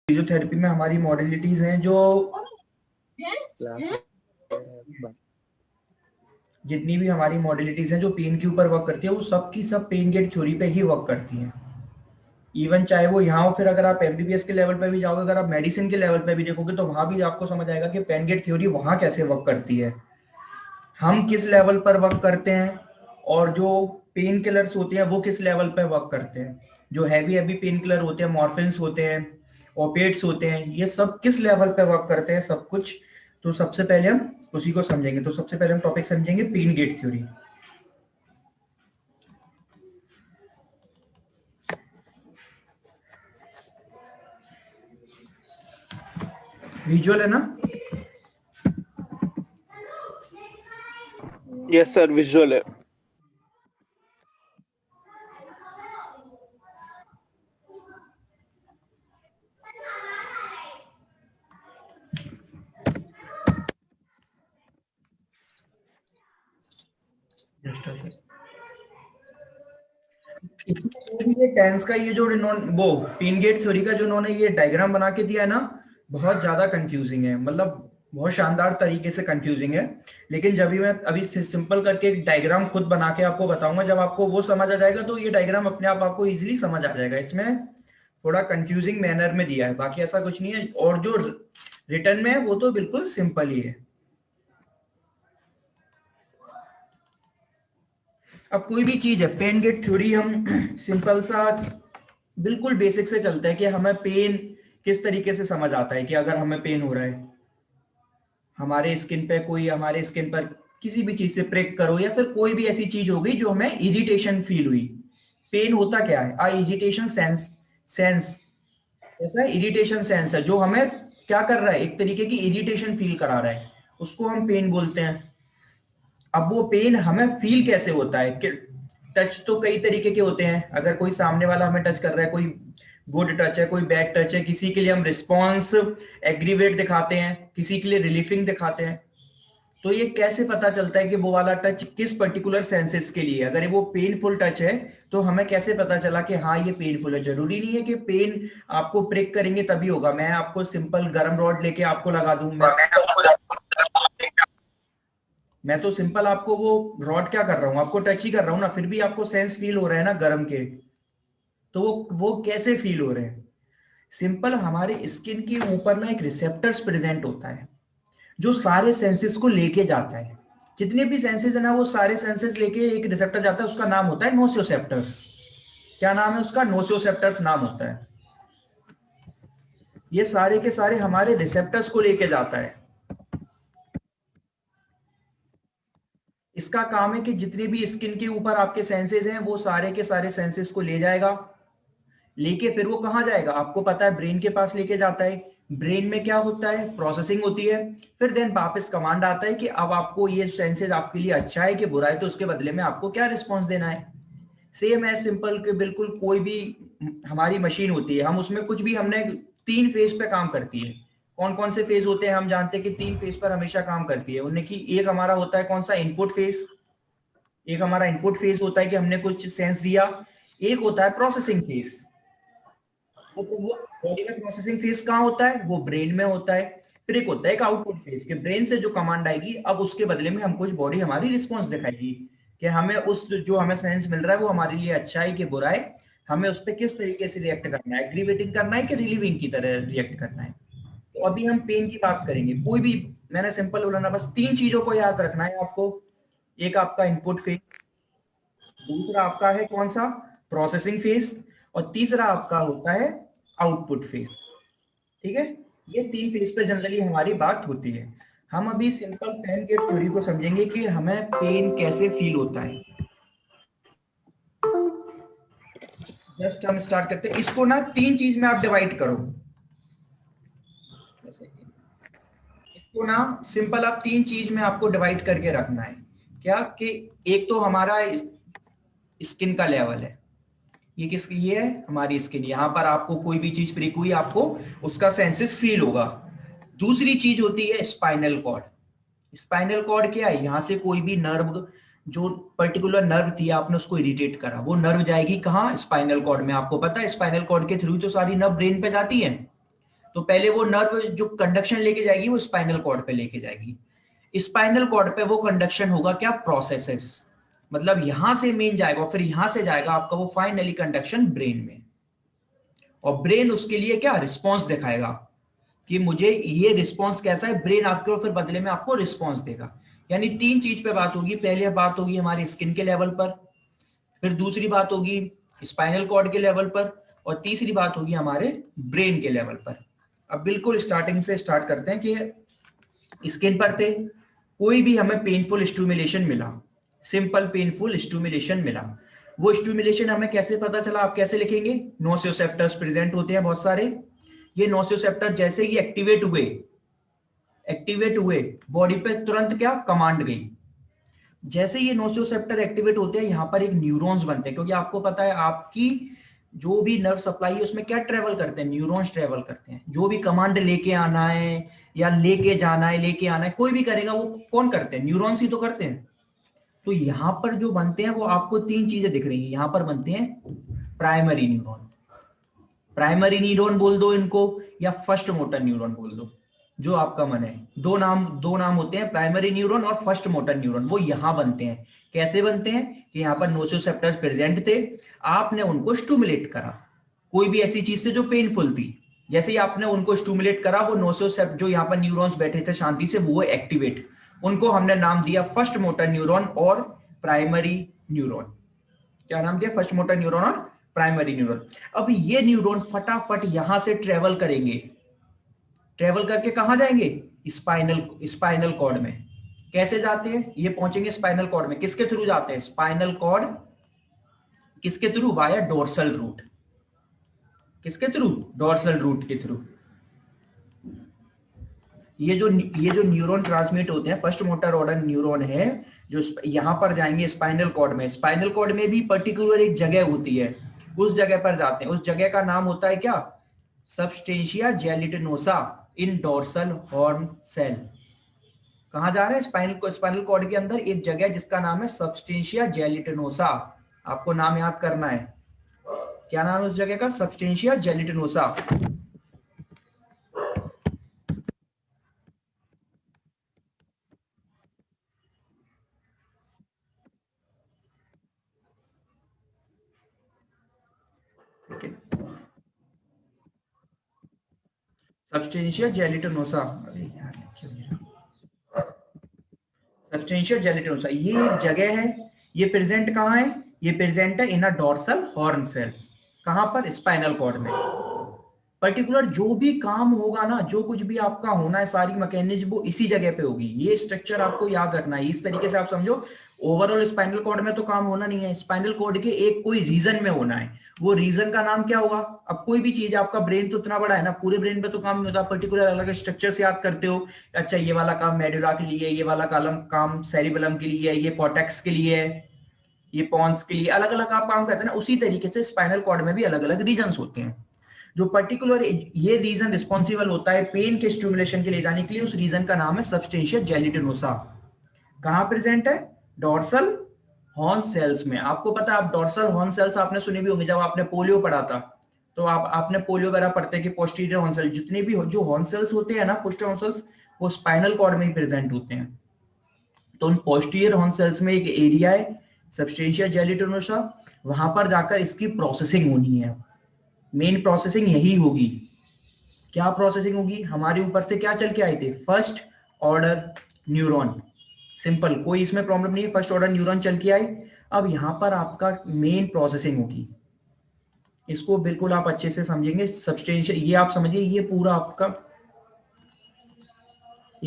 Physiotherapy में हमारी modalities हैं जो जितनी भी हमारी मॉडलिटीज हैं जो पेन के ऊपर वर्क करती है वो सब की सब पेन गेट थ्योरी पे ही वर्क करती हैं। इवन चाहे वो यहाँ हो, फिर अगर आप एमबीबीएस के लेवल पे भी जाओगे, अगर आप मेडिसिन के लेवल पे भी देखोगे तो वहां भी आपको समझ आएगा कि पेन गेट थ्योरी वहां कैसे वर्क करती है, हम किस लेवल पर वर्क करते हैं और जो पेन किलर्स होते हैं वो किस लेवल पर वर्क करते हैं। जो हैवी हैवी पेन किलर होते हैं, मॉर्फिन्स होते हैं, ओपिएट्स होते हैं, ये सब किस लेवल पे वर्क करते हैं सब कुछ। तो सबसे पहले हम उसी को समझेंगे। तो सबसे पहले हम टॉपिक समझेंगे पेन गेट थ्योरी। विजुअल है ना? यस सर, विजुअल है। ये टेंस का ये जो वो पेन गेट थ्योरी का जो उन्होंने ये डायग्राम बना के दिया है ना, बहुत ज्यादा कंफ्यूजिंग है, मतलब बहुत शानदार तरीके से कंफ्यूजिंग है। लेकिन जब भी मैं अभी सिंपल करके एक डायग्राम खुद बना के आपको बताऊंगा, जब आपको वो समझ आ जाएगा तो ये डायग्राम अपने आप आपको इजीली समझ आ जाएगा। इसमें थोड़ा कंफ्यूजिंग मैनर में दिया है, बाकी ऐसा कुछ नहीं है। और जो रिटर्न में है वो तो बिल्कुल सिंपल ही है। अब कोई भी चीज है, पेन गेट थ्योरी हम सिंपल सा बिल्कुल बेसिक से चलता है कि हमें पेन किस तरीके से समझ आता है कि अगर हमें पेन हो रहा है, हमारे स्किन पे कोई हमारे स्किन पर किसी भी चीज से प्रिक करो या फिर कोई भी ऐसी चीज हो गई जो हमें इरिटेशन फील हुई। पेन होता क्या है? इरिटेशन सेंस ऐसा इरिटेशन सेंस है जो हमें क्या कर रहा है, एक तरीके की इरिटेशन फील करा रहा है, उसको हम पेन बोलते हैं। अब वो पेन हमें फील कैसे होता है कि टच तो कई तरीके के होते हैं। अगर कोई सामने वाला हमें टच कर रहा है, कोई गुड टच है, कोई बैड टच है, किसी के लिए हम रिस्पॉन्स एग्रीवेट दिखाते हैं, किसी के लिए रिलीफिंग दिखाते हैं। तो ये कैसे पता चलता है कि वो वाला टच किस पर्टिकुलर सेंसेस के लिए? अगर वो पेनफुल टच है तो हमें कैसे पता चला कि हाँ ये पेनफुल है? जरूरी नहीं है कि पेन आपको प्रिक करेंगे तभी होगा। मैं आपको सिंपल गरम रॉड लेके आपको लगा दूं, मैं तो सिंपल आपको वो रॉड क्या कर रहा हूँ, आपको टच ही कर रहा हूँ ना, फिर भी आपको सेंस फील हो रहा है ना गर्म के। तो वो कैसे फील हो रहे हैं? सिंपल हमारे स्किन के ऊपर ना एक रिसेप्टर्स प्रेजेंट होता है जो सारे सेंसेस को लेके जाता है। जितने भी सेंसेस है ना वो सारे सेंसेस लेके एक रिसेप्टर जाता है, उसका नाम होता है नोसियोसेप्टर्स। क्या नाम है उसका? नोसियोसेप्टर्स नाम होता है। ये सारे के सारे हमारे रिसेप्टर्स को लेके जाता है। इसका काम है कि जितने भी स्किन के ऊपर आपके सेंसेस हैं वो सारे के सारे सेंसेस को ले जाएगा। लेके फिर वो कहाँ जाएगा? आपको पता है ब्रेन के पास लेके जाता है। ब्रेन में क्या होता है? प्रोसेसिंग होती है। फिर देन वापस कमांड आता है कि अब आपको ये सेंसेस आपके लिए अच्छा है कि बुरा है, तो उसके बदले में आपको क्या रिस्पॉन्स देना है। सेम है सिंपल के बिल्कुल कोई भी हमारी मशीन होती है, हम उसमें कुछ भी हमने 3 फेज पे काम करती है। कौन कौन से फेज होते हैं? हम जानते हैं कि 3 फेज पर हमेशा काम करती है उनने की। एक हमारा होता है कौन सा? Input phase. एक हमारा इनपुट फेज होता है कि हमने कुछ सेंस दिया। एक होता है प्रोसेसिंग फेज। वो बॉडी का प्रोसेसिंग फेज कहाँ होता है? वो ब्रेन में होता है। फिर एक होता है एक आउटपुट फेज के ब्रेन से जो कमांड आएगी, अब उसके बदले में हम कुछ बॉडी हमारी रिस्पॉन्स दिखाएगी कि हमें उस जो हमें सेंस मिल रहा है वो हमारे लिए अच्छा है कि बुरा है, हमें उस पर किस तरीके से रिएक्ट करना है, एग्रीवेटिंग करना है कि रिलीविंग की तरह रिएक्ट करना है। तो अभी हम पेन की बात करेंगे। कोई भी, मैंने सिंपल बोला ना, बस 3 चीजों को याद रखना है आपको। एक आपका इनपुट फेज, दूसरा आपका है कौन सा? प्रोसेसिंग फेज, और तीसरा आपका होता है आउटपुट फेज। ठीक है? ये 3 फेज पे जनरली हमारी बात होती है। हम अभी सिंपल पेन गेट थ्योरी को समझेंगे कि हमें पेन कैसे फील होता है। जस्ट हम स्टार्ट करते हैं। इसको ना 3 चीज में आप डिवाइड करो। इसको ना सिंपल आप 3 चीज में आपको डिवाइड करके रखना है। क्या कि एक तो हमारा स्किन का लेवल है। ये किसकी? ये है हमारी स्किन। यहां पर आपको कोई भी चीज प्रिक हुई आपको उसका सेंसेस फील होगा। दूसरी चीज होती है स्पाइनल कॉर्ड। स्पाइनल कॉर्ड क्या है? यहां से कोई भी नर्व, जो पर्टिकुलर नर्व थी आपने उसको इरिटेट करा, वो नर्व जाएगी कहाँ? स्पाइनल कॉर्ड में। आपको पता है स्पाइनल कॉर्ड के थ्रू तो सारी नर्व ब्रेन पे जाती है। तो पहले वो नर्व जो कंडक्शन लेके जाएगी वो स्पाइनल कॉर्ड पे लेके जाएगी। स्पाइनल कॉर्ड पे वो कंडक्शन होगा क्या, प्रोसेसेस, मतलब यहां से मेन जाएगा, फिर यहां से जाएगा आपका वो फाइनली कंडक्शन ब्रेन में, और ब्रेन उसके लिए क्या रिस्पॉन्स दिखाएगा कि मुझे ये रिस्पॉन्स कैसा है, ब्रेन आपको फिर बदले में आपको रिस्पॉन्स देगा। यानी तीन चीज पे बात होगी, पहले बात होगी हमारे स्किन के लेवल पर, फिर दूसरी बात होगी स्पाइनल कॉर्ड के लेवल पर, और तीसरी बात होगी हमारे ब्रेन के लेवल पर। अब बिल्कुल स्टार्टिंग से स्टार्ट करते हैं कि स्किन पर थे, कोई भी हमें पेनफुल स्टिमुलेशन मिला, सिंपल पेनफुल स्टिमुलेशन मिला, वो स्टिमुलेशन हमें कैसे पता चला, आप कैसे लिखेंगे, नोसियोसेप्टर्स प्रेजेंट होते हैं बहुत सारे, ये नोसियोसेप्टर जैसे ही एक्टिवेट हुए बॉडी पे तुरंत क्या कमांड गई। जैसे ये नोसियोसेप्टर एक्टिवेट होते हैं, यहां पर एक न्यूरॉन्स बनते हैं, क्योंकि आपको पता है आपकी जो भी नर्व सप्लाई है उसमें क्या ट्रेवल करते हैं, न्यूरॉन्स ट्रेवल करते हैं। जो भी कमांड लेके आना है या लेके जाना है, लेके आना है, कोई भी करेगा वो कौन करते हैं, न्यूरॉन्स ही तो करते हैं। तो यहां पर जो बनते हैं वो आपको तीन चीजें दिख रही है, यहां पर बनते हैं प्राइमरी न्यूरॉन, प्राइमरी न्यूरॉन बोल दो इनको, या फर्स्ट मोटर न्यूरॉन बोल दो, जो आपका मन है। दो नाम होते हैं, प्राइमरी न्यूरॉन और फर्स्ट मोटर न्यूरॉन। वो यहां बनते हैं। कैसे बनते हैं कि यहां पर नोसियोसेप्टर्स प्रेजेंट थे, आपने उनको स्टिमुलेट करा कोई भी ऐसी चीज से जो पेनफुल थी, जैसे ही आपने उनको स्टिमुलेट करा, वो नोसियोसेप्ट जो यहाँ पर न्यूरॉन्स बैठे थे शांति से, वो एक्टिवेट, उनको हमने नाम दिया फर्स्ट मोटर न्यूरॉन और प्राइमरी न्यूरॉन। क्या नाम दिया, फर्स्ट मोटर न्यूरॉन और प्राइमरी न्यूरॉन। अब ये न्यूरॉन फटाफट यहां से ट्रेवल करेंगे, ट्रेवल करके कहां जाएंगे, स्पाइनल कॉर्ड में। कैसे जाते हैं, ये पहुंचेंगे स्पाइनल कॉर्ड में, किसके थ्रू जाते हैं, स्पाइनल कॉर्ड किसके थ्रू, वाया डोर्सल रूट, किसके थ्रू, डोर्सल रूट के थ्रू। ये जो न्यूरॉन ट्रांसमिट होते हैं, फर्स्ट मोटर ऑर्डर न्यूरॉन है जो यहां पर जाएंगे स्पाइनल कॉर्ड में। स्पाइनल कॉर्ड में भी पर्टिकुलर एक जगह होती है, उस जगह पर जाते हैं, उस जगह का नाम होता है क्या, सबस्टेंशिया जेलिटिनोसा इन डोर्सल हॉर्न सेल। कहां जा रहे हैं, स्पाइनल कॉर्ड के अंदर एक जगह जिसका नाम है सबस्टेंशिया जेलिटिनोसा। आपको नाम याद करना है, क्या नाम है उस जगह का, सबस्टेंशिया जेलिटिनोसा। सबस्टेंशिया जेलिटिनोसा, अरे यार क्यों सबस्टेंशिया जेलिटिनोसा, ये एक जगह है, ये प्रेजेंट कहाँ है, ये प्रेजेंट है इन अ डोर्सल हॉर्न सेल। कहां पर, स्पाइनल कॉर्ड में। पर्टिकुलर जो भी काम होगा ना, जो कुछ भी आपका होना है, सारी मैकेनिज्म वो इसी जगह पे होगी। ये स्ट्रक्चर आपको याद रखना है, इस तरीके से आप समझो। ओवरऑल स्पाइनल कॉर्ड में तो काम होना नहीं है, स्पाइनल कॉर्ड के एक कोई रीजन में होना है, वो रीजन का नाम क्या होगा। अब कोई भी चीज, आपका ब्रेन तो इतना बड़ा है ना, पूरे ब्रेन पे तो काम नहीं होता, पर्टिकुलर अलग स्ट्रक्चर से याद करते हो। अच्छा ये वाला काम मेडुला के लिए, ये वाला काम सेरिबेलम के लिए है, ये कॉर्टेक्स के लिए है, ये पॉन्स के लिए, अलग अलग आप काम करते हैं ना। उसी तरीके से स्पाइनल कॉर्ड में भी अलग अलग रीजन होते हैं, जो पर्टिकुलर ये रीजन रिस्पॉन्सिबल होता है पेन के स्टिमुलेशन के लिए जाने के लिए, उस रीजन का नाम है सबस्टेंशिया जेलिटिनोसा। कहां प्रेजेंट है, डोर्सल हॉर्न सेल्स में। आपको पता है, आप डोर्सल हॉर्न सेल्स आपने सुने भी होंगे, जब आपने पोलियो पढ़ा था तो आपने पोलियो वगैरह पढ़ते कि पोस्टीरियर हॉर्न सेल, जितने भी जो हॉर्न सेल्स होते हैं ना, पोस्टीरियर हॉर्न सेल्स, वो स्पाइनल कॉर्ड में ही प्रेजेंट होते हैं। तो उन पोस्टीरियर हॉर्न सेल्स में एक एरिया है सबस्टेंशिया जेलिटिनोसा, वहां पर जाकर इसकी प्रोसेसिंग होनी है। मेन प्रोसेसिंग यही होगी। क्या प्रोसेसिंग होगी, हमारे ऊपर से क्या चल के आए थे, फर्स्ट ऑर्डर न्यूरॉन। सिंपल, कोई इसमें प्रॉब्लम नहीं है, फर्स्ट ऑर्डर न्यूरॉन चल के आए। अब यहां पर आपका मेन प्रोसेसिंग होगी, इसको बिल्कुल आप अच्छे से समझेंगे। सबस्टेंशियल, ये आप समझिए, ये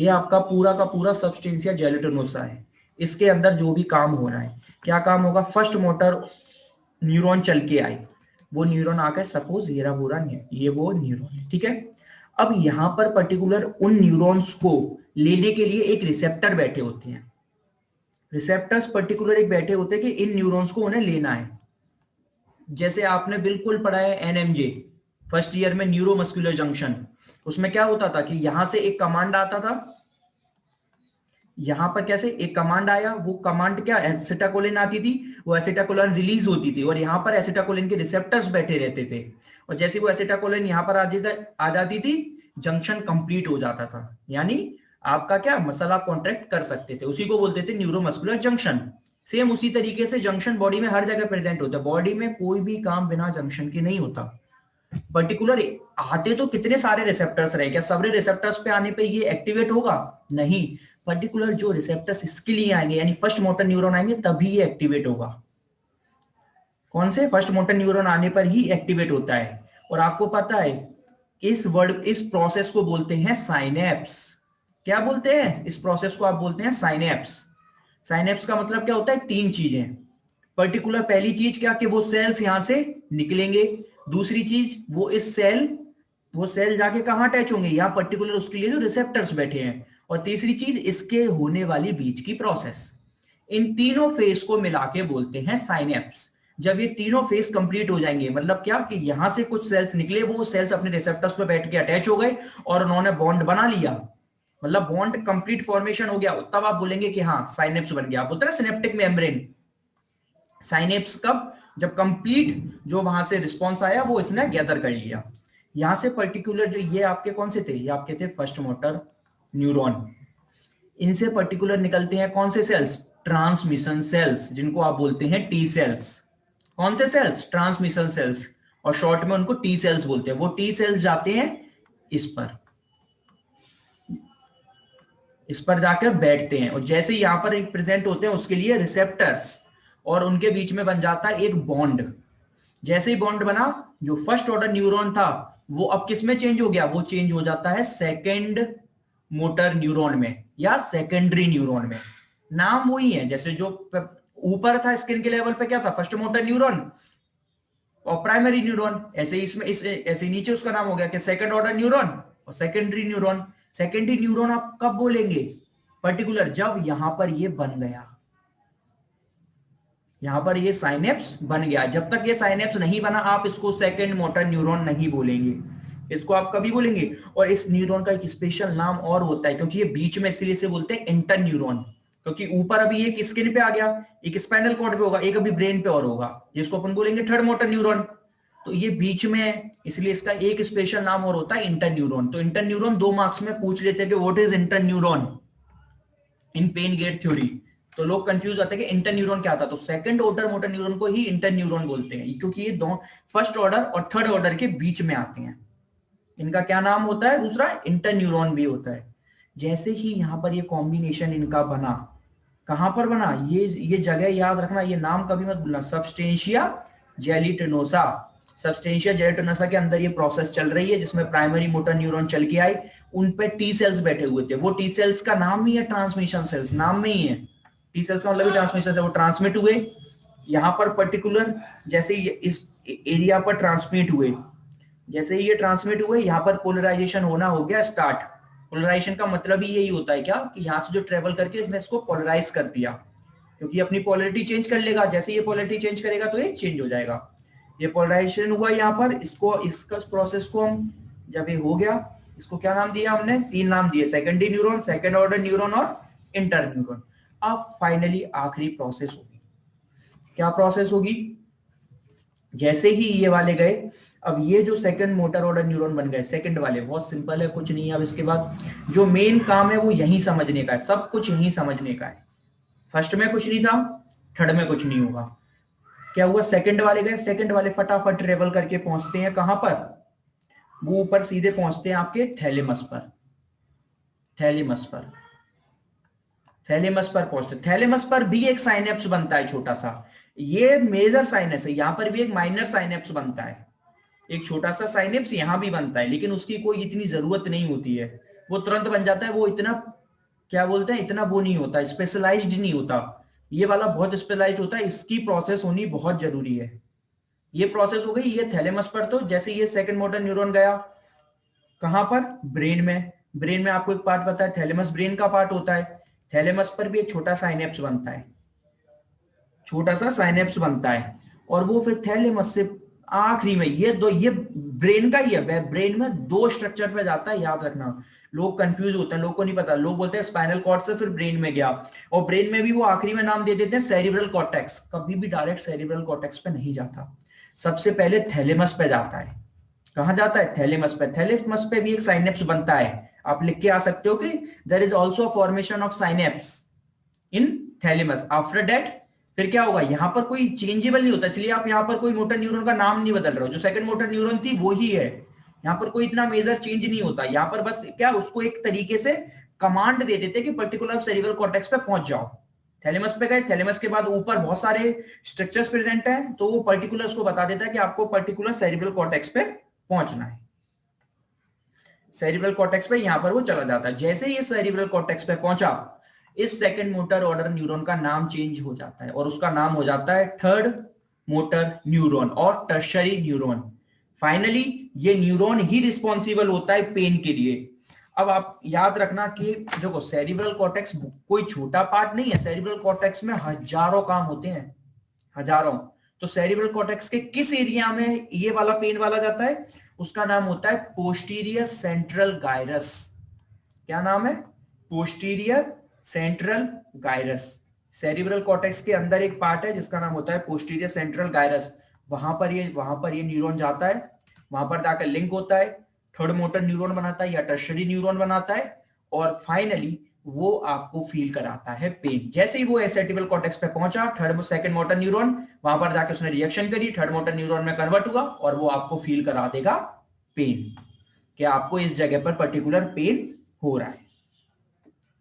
आपका पूरा का पूरा सबस्टेंशिया जेलिटिनोसा है। इसके अंदर जो भी काम हो रहा है, क्या काम होगा, फर्स्ट मोटर न्यूरॉन चल के आए, वो न्यूरॉन आकर सपोज ये वो न्यूरॉन है, ठीक है। अब यहां पर पर्टिकुलर उन न्यूरॉन्स को लेने के लिए एक रिसेप्टर बैठे होते हैं। रिसेप्टर्स पर्टिकुलर एक बैठे होते हैं कि इन न्यूरॉन्स को उन्हें लेना है। जैसे आपने बिल्कुल पढ़ा है एनएमजे फर्स्ट ईयर में, न्यूरोमस्कुलर जंक्शन, उसमें क्या होता था कि यहां से एक कमांड आता था, यहां पर कैसे एक कमांड आया, वो कमांड क्या, एसिटाकोलिन आती थी, वो एसिटाकोलिन रिलीज होती थी, और यहां पर एसिटाकोलिन के रिसेप्टर्स बैठे रहते थे। और जैसे वो एसिटाकोलिन यहां पर आ जाती थी, जंक्शन कंप्लीट हो जाता था, यानी आपका क्या मसल आप कॉन्ट्रैक्ट कर सकते थे, उसी को बोलते थे न्यूरोमस्कुलर जंक्शन। सेम उसी तरीके से जंक्शन बॉडी में हर जगह प्रेजेंट होता है, बॉडी में कोई भी काम बिना जंक्शन के नहीं होता। पर्टिकुलर आते तो कितने सारे रिसेप्टर्स रहे, क्या सारे रिसेप्टर्स पे आने पे ये एक्टिवेट होगा? नहीं, पर्टिकुलर जो रिसेप्टर्स इसके लिए आएंगे यानी फर्स्ट मोटर न्यूरॉन आएंगे तभी ये एक्टिवेट होगा। कौन से? फर्स्ट मोटर न्यूरॉन आने पर ही एक्टिवेट होता है। और आपको पता है इस प्रोसेस को बोलते हैं साइनेप्स। क्या बोलते हैं इस प्रोसेस को? आप बोलते हैं साइनेप्स। साइनेप्स का मतलब क्या होता है? तीन चीजें। पर्टिकुलर पहली चीज क्या कि वो सेल्स यहां से निकलेंगे, दूसरी चीज वो सेल जाके कहां अटैच होंगे? यहाँ पर्टिकुलर उसके लिए जो रिसेप्टर्स बैठे हैं, और तीसरी चीज इसके होने वाली बीच की प्रोसेस। इन तीनों फेस को मिला के बोलते हैं साइनेप्स। जब ये तीनों फेस कंप्लीट हो जाएंगे, मतलब क्या कि यहां से कुछ सेल्स निकले, वो सेल्स अपने रिसेप्टर्स पे बैठ के अटैच हो गए और उन्होंने बॉन्ड बना लिया, मतलब बॉन्ड कंप्लीट फॉर्मेशन हो गया, तब आप बोलेंगे कि हाँ साइनेप्स बन गया। आप बोलते हैं सिनेप्टिक मेम्ब्रेन। साइनेप्स कब? जब कंप्लीट जो वहां से रिस्पॉन्स आया वो इसने गैदर कर लिया। यहां से पर्टिकुलर जो ये आपके कौन से थे? ये आपके थे फर्स्ट मोटर न्यूरॉन। इनसे पर्टिकुलर निकलते हैं कौन से सेल्स? ट्रांसमिशन सेल्स, जिनको आप बोलते हैं टी सेल्स। कौन से सेल्स? ट्रांसमिशन सेल्स, और शॉर्ट में उनको टी सेल्स बोलते हैं। वो टी सेल्स जाते हैं इस पर जाकर बैठते हैं, और जैसे यहां पर प्रेजेंट होते हैं उसके लिए रिसेप्टर्स, और उनके बीच में बन जाता है एक बॉन्ड। जैसे ही बॉन्ड बना, जो फर्स्ट ऑर्डर न्यूरॉन था वो अब किस में चेंज हो गया? वो चेंज हो जाता है सेकेंड मोटर न्यूरॉन में या सेकेंडरी न्यूरॉन में। नाम वही है, जैसे जो ऊपर था स्किन के लेवल पे क्या था? फर्स्ट मोटर न्यूरॉन और प्राइमरी न्यूरॉन। ऐसे इसमें ऐसे नीचे उसका नाम हो गया कि सेकंड ऑर्डर न्यूरॉन और सेकेंडरी न्यूरॉन। सेकेंडरी न्यूरॉन आप कब बोलेंगे? पर्टिकुलर जब यहां पर ये बन गया, यहां पर ये साइनेप्स बन गया। जब तक ये साइनेप्स नहीं बना आप इसको सेकंड मोटर न्यूरॉन नहीं बोलेंगे, इसको आप कभी बोलेंगे। और इस न्यूरॉन का एक स्पेशल नाम और होता है, क्योंकि ये बीच में इसलिए से बोलते हैं इंटर न्यूरॉन, क्योंकि ऊपर अभी एक स्किन पे आ गया, एक स्पाइनल कॉर्ड पे होगा, एक अभी ब्रेन पे और होगा, जिसको अपन बोलेंगे थर्ड मोटर न्यूरॉन। तो ये बीच में है, इसलिए इसका एक स्पेशल नाम और होता है इंटर न्यूरॉन। तो इंटर न्यूरॉन 2 मार्क्स में पूछ लेते हैं कि what is inter neuron in pain gate theory. तो लोग कंफ्यूज होते हैं कि इंटर न्यूरॉन क्या था। तो सेकंड ऑर्डर मोटर न्यूरॉन को ही इंटर न्यूरॉन बोलते हैं, क्योंकि ये दो फर्स्ट ऑर्डर और थर्ड ऑर्डर के बीच में आते हैं। इनका क्या नाम होता है? दूसरा इंटर न्यूरॉन भी होता है। जैसे ही यहां पर ये कॉम्बिनेशन इनका बना, कहां पर बना? ये जगह याद रखना, ये नाम कभी मत भूलना, सबस्टेंशिया जेलिटिनोसा। सबस्टेंशिया जेलिटिनोसा के अंदर ये प्रोसेस चल रही है, जिसमें प्राइमरी मोटर न्यूरॉन चल के आए, उन पे टी सेल्स बैठे हुए थे। वो टी सेल्स का नाम ही है ट्रांसमिशन सेल्स, नाम में ही है टी सेल्स का मतलब ही ट्रांसमिशन से। वो ट्रांसमिट हुए यहां पर पर्टिकुलर, जैसे इस एरिया पर ट्रांसमिट हुए, जैसे ही ये ट्रांसमिट हुए यहाँ पर पोलराइजेशन होना हो गया स्टार्ट। पोलराइजेशन का मतलब ही यही होता है क्या कि यहाँ से जो ट्रेवल करके इसने इसको पोलराइज कर दिया, क्योंकि अपनी पोलरिटी चेंज कर लेगा। जैसे ये पोलरिटी चेंज करेगा तो ये चेंज हो जाएगा। ये पोलराइजेशन हुआ यहाँ पर, इसका प्रोसेस को हम जब ये हो गया, इसको क्या नाम दिया हमने? 3 नाम दिए, secondary neuron, second order neuron और इंटर न्यूरॉन। अब फाइनली आखिरी प्रोसेस होगी। क्या प्रोसेस होगी? जैसे ही ये वाले गए, अब ये जो सेकंड मोटर ऑर्डर न्यूरॉन बन गए, सेकंड वाले, बहुत सिंपल है, कुछ नहीं है। अब इसके बाद जो मेन काम है वो यही समझने का है, सब कुछ यही समझने का है। फर्स्ट में कुछ नहीं था, थर्ड में कुछ नहीं होगा। क्या हुआ? सेकंड वाले गए, सेकंड वाले फटाफट ट्रेवल करके पहुंचते हैं कहां पर? वो ऊपर सीधे पहुंचते हैं आपके थैलेमस पर। थैलेमस पर पहुंचते, थैलेमस पर भी एक साइनेप्स बनता है छोटा सा। ये मेजर साइनस है, यहां पर भी एक माइनर साइनेप्स बनता है, एक छोटा सा साइनेप्स यहां भी बनता है, लेकिन उसकी कोई इतनी जरूरत नहीं होती है, वो तुरंत बन जाता है। वो इतना क्या बोलते हैं, इतना वो नहीं होता, स्पेशलाइज्ड नहीं होता। ये वाला बहुत स्पेशलाइज्ड होता है, इसकी प्रोसेस होनी बहुत जरूरी है। ये प्रोसेस हो गई ये थैलेमस पर। तो जैसे ये सेकंड मोटर न्यूरॉन गया कहां पर? ब्रेन में। ब्रेन में आपको एक पार्ट पता है, थैलेमस ब्रेन का पार्ट होता है। थैलेमस पर भी एक छोटा साइनेप्स बनता है, छोटा सा साइनेप्स बनता है, और वो फिर थैलेमस से आखिरी में ये ब्रेन का ही है, ब्रेन में 2 स्ट्रक्चर पे जाता है, याद रखना। लोग कंफ्यूज होते हैं, लोग को नहीं पता, लोग बोलते हैं स्पाइनल कॉर्ड से फिर ब्रेन में गया, और ब्रेन में भी वो आखिरी में नाम दे देते हैं सेरिब्रल कॉर्टेक्स। कभी भी डायरेक्ट सेरिब्रल कॉर्टेक्स पे नहीं जाता, सबसे पहले थैलेमस पे जाता है। कहाँ जाता है? थैलेमस पे। थैलेमस पे भी एक साइनेप्स बनता है, आप लिख के आ सकते हो कि there is also formation of synapse in thalamus. After that फिर क्या होगा? यहां पर कोई चेंजेबल नहीं होता, इसलिए आप यहां पर कोई मोटर न्यूरॉन का नाम नहीं बदल रहे हो, जो सेकंड मोटर न्यूरॉन थी वो ही है। यहां पर कोई इतना मेजर चेंज नहीं होता, यहां पर बस क्या, उसको एक तरीके से कमांड दे देते कि पर्टिकुलर सेरिब्रल कॉर्टेक्स पे पहुंच जाओ। थैलेमस पे गए, थैलेमस के बाद ऊपर बहुत सारे स्ट्रक्चर्स प्रेजेंट है, तो वो पर्टिकुलर उसको बता देता है कि आपको पर्टिकुलर सेरिब्रल कॉर्टेक्स पे पहुंचना है। सेरिब्रल कॉर्टेक्स पे यहां पर वो चला जाता है। जैसे ही सेरिब्रल कॉर्टेक्स पे पहुंचा, इस सेकंड मोटर ऑर्डर न्यूरॉन का नाम चेंज हो जाता है और उसका नाम हो जाता है थर्ड मोटर न्यूरॉन और टर्शरी न्यूरॉन। फाइनली ये न्यूरॉन ही रिस्पॉन्सिबल होता है पेन के लिए। अब आप याद रखना कि देखो, सेरिब्रल कॉर्टेक्स कोई छोटा पार्ट नहीं है, सेरिब्रल कॉर्टेक्स में हजारों काम होते हैं, हजारों। तो सेरिब्रल कॉर्टेक्स के किस एरिया में ये वाला पेन वाला जाता है? उसका नाम होता है पोस्टीरियर सेंट्रल गायरस। क्या नाम है? Posterior central gyrus. Cerebral cortex के अंदर एक पार्ट है जिसका नाम होता है पोस्टीरियर सेंट्रल गायरस। वहां पर ये न्यूरॉन जाता है, वहां पर जाकर लिंक होता है, थर्ड मोटर न्यूरॉन बनाता है या टर्शरी न्यूरॉन बनाता है, और फाइनली वो आपको फील कराता है पेन। जैसे ही वो एसेटिबल कॉर्टेक्स पे पहुंचा, थर्ड सेकंड मोटर न्यूरॉन, वहां पर जाकर उसने रिएक्शन करी, थर्ड मोटर न्यूरॉन में कन्वर्ट हुआ और वो आपको फील करा देगा पेन, कि आपको इस जगह पर पर्टिकुलर पेन हो रहा है।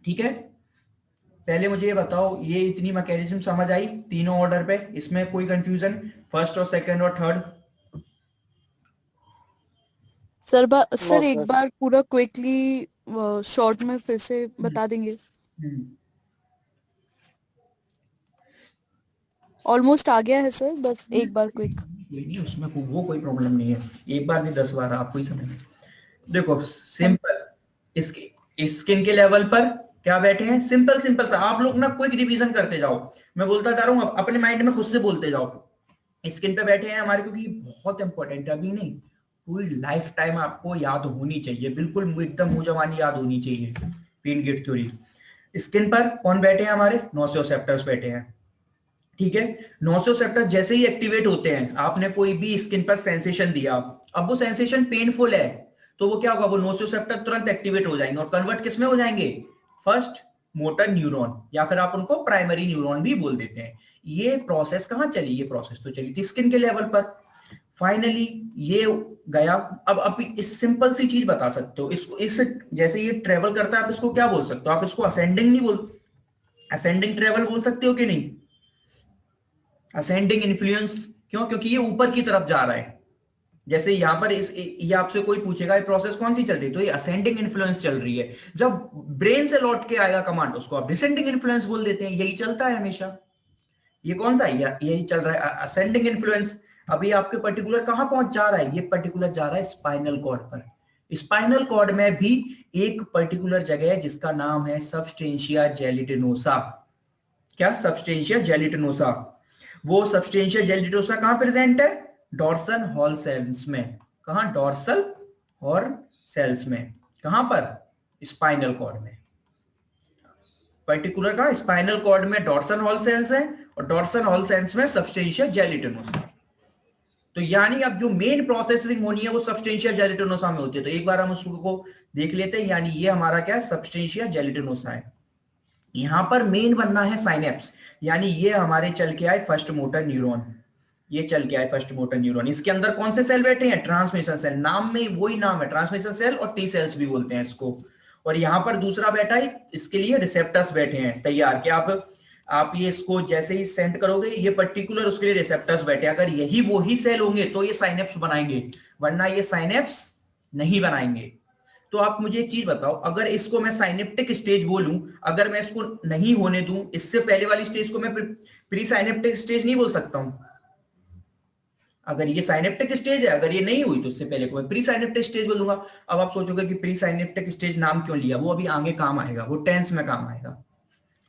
ठीक है, पहले मुझे ये बताओ, ये इतनी मैकेनिज्म समझ आई तीनों ऑर्डर पे? इसमें कोई कंफ्यूजन? फर्स्ट और सेकंड और थर्ड? सर एक बार पूरा क्विकली शॉर्ट में फिर से बता देंगे? ऑलमोस्ट आ गया है सर, बस एक बार क्विक। कोई नहीं, उसमें वो कोई प्रॉब्लम नहीं है, एक बार नहीं 10 बार आपको ही समझ। देखो सिंपल, इसके स्किन के लेवल पर क्या बैठे हैं? सिंपल सिंपल सा, आप लोग ना क्विक रिवीजन करते जाओ, मैं बोलता जा रहा हूं, अपने माइंड में खुद से बोलते जाओ। स्किन पे बैठे हैं हमारे, क्योंकि बहुत इंपॉर्टेंट है, अभी नहीं पूरी लाइफ टाइम आपको याद होनी चाहिए, बिल्कुल एकदम मुंह जबानी याद होनी चाहिए पेन गेट थ्योरी। स्किन पर कौन बैठे हैं हमारे? नोसियोसेप्टर्स बैठे हैं। ठीक है, नोसियोसेप्टर जैसे ही एक्टिवेट होते हैं, आपने कोई भी स्किन पर सेंसेशन दिया, अब वो सेंसेशन पेनफुल है, तो वो क्या होगा? वो नोसियोसेप्टर तुरंत एक्टिवेट हो जाएंगे और कन्वर्ट किस में हो जाएंगे? फर्स्ट मोटर न्यूरॉन, या फिर आप उनको प्राइमरी न्यूरॉन भी बोल देते हैं। ये प्रोसेस कहां चली? ये प्रोसेस तो चली थी स्किन के लेवल पर। फाइनली ये गया। अब इस सिंपल सी चीज बता सकते हो इसको, इस जैसे ये ट्रेवल करता है, आप इसको क्या बोल सकते हो? आप इसको असेंडिंग नहीं बोल, असेंडिंग ट्रेवल बोल सकते हो कि नहीं? असेंडिंग इन्फ्लुएंस, क्यों? क्योंकि ये ऊपर की तरफ जा रहा है। जैसे यहां पर ये आपसे कोई पूछेगा ये प्रोसेस कौन सी चल रही है, तो ये असेंडिंग इन्फ्लुएंस चल रही है। जब ब्रेन से लौट के आएगा कमांड, उसको आप डिसेंडिंग इन्फ्लुएंस बोल देते हैं। यही चलता है हमेशा। ये कौन सा है? यही चल रहा है असेंडिंग इन्फ्लुएंस। अभी आपके पर्टिकुलर कहां पहुंच जा रहा है? ये पर्टिकुलर जा रहा है स्पाइनल कॉर्ड पर। स्पाइनल कॉर्ड में भी एक पर्टिकुलर जगह है जिसका नाम है सबस्टेंशिया जेलिटिनोसा। क्या? सबस्टेंशिया जेलिटिनोसा। वो सबस्टेंशिया जेलिटिनोसा कहां प्रेजेंट है? डॉर्सल हॉल सेल्स में। कहां? डॉर्सल हॉल सेल्स में। कहां पर? स्पाइनल कॉर्ड में। पर्टिकुलर का स्पाइनल कॉर्ड में डॉर्सल हॉल सेल्स है और डॉर्सल हॉल सेल्स में सबस्टेंशिया जेलिटिनोसा। तो यानी अब जो मेन प्रोसेसिंग होनी है वो सबस्टेंशिया जेलिटिनोसा में होती है। तो एक बार हम उसको देख लेते हैं। यानी ये हमारा क्या है? सबस्टेंशिया जेलिटिनोसा है। यहां पर मेन बनना है साइनेप्स, यानी ये हमारे चल के आए फर्स्ट मोटर न्यूरॉन। ये चल के आए फर्स्ट मोटर न्यूरॉन। इसके अंदर कौन से सेल बैठे हैं? Transmission cell. नाम में वही नाम है, ट्रांसमिशन सेल, और टी सेल्स भी बोलते हैं इसको। और यहां पर दूसरा बैठा है, इसके लिए रिसेप्टर्स बैठे हैं तैयार, कि आप ये इसको जैसे ही सेंड करोगे, ये पर्टिकुलर उसके लिए रिसेप्टर्स बैठे। अगर यही वही सेल होंगे तो ये साइनेप्स बनाएंगे, वरना ये साइनेप्स नहीं बनाएंगे। तो आप मुझे एक चीज बताओ, अगर इसको मैं साइनेप्टिक स्टेज बोलूं, अगर मैं इसको नहीं होने दूं, इससे पहले वाली स्टेज को मैं प्री साइनेप्टिक स्टेज नहीं बोल सकता हूं? अगर ये साइनेप्टिक स्टेज है, अगर ये नहीं हुई, तो इससे पहले को मैं प्री साइनेप्टिक स्टेज बोलूंगा। अब आप सोचोगे कि प्री साइनेप्टिक स्टेज नाम क्यों लिया? वो अभी आगे काम आएगा, वो टेंस में काम आएगा,